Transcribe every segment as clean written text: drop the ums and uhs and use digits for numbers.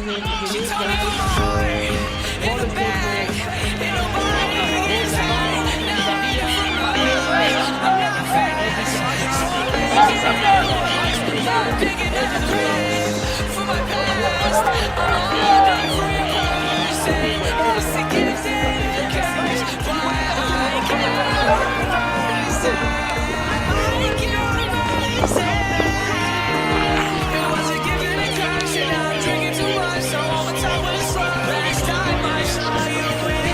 She told me put my heart in the bag. Ain't nobody gets high. Now I'm in for mine. I'm not fast, so I'm making it. I'm digging out the grave for my past. I'm holding for your person. It's a gift in the cash. Why I can't rise. I can't rise. It was a gift in a crash, and now I'm drinking too much. So on top of the sun. Last time I saw you with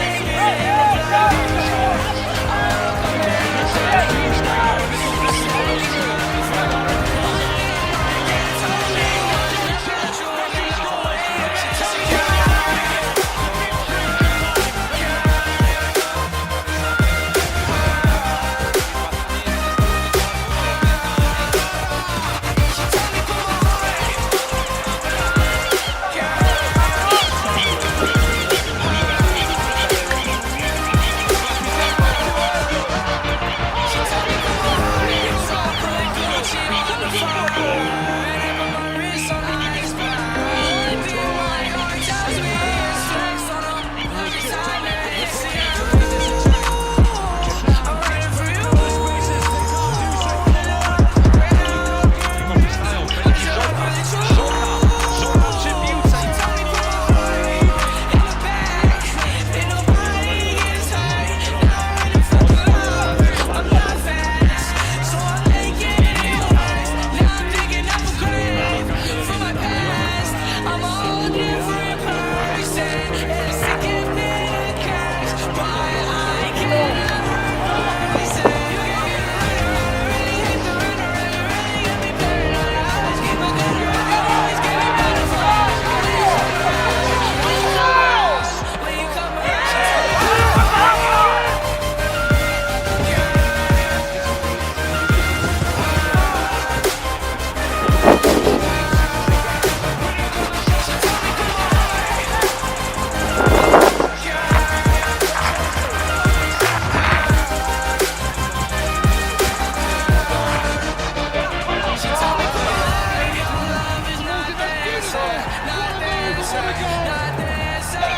not dancer,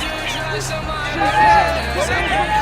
you just on my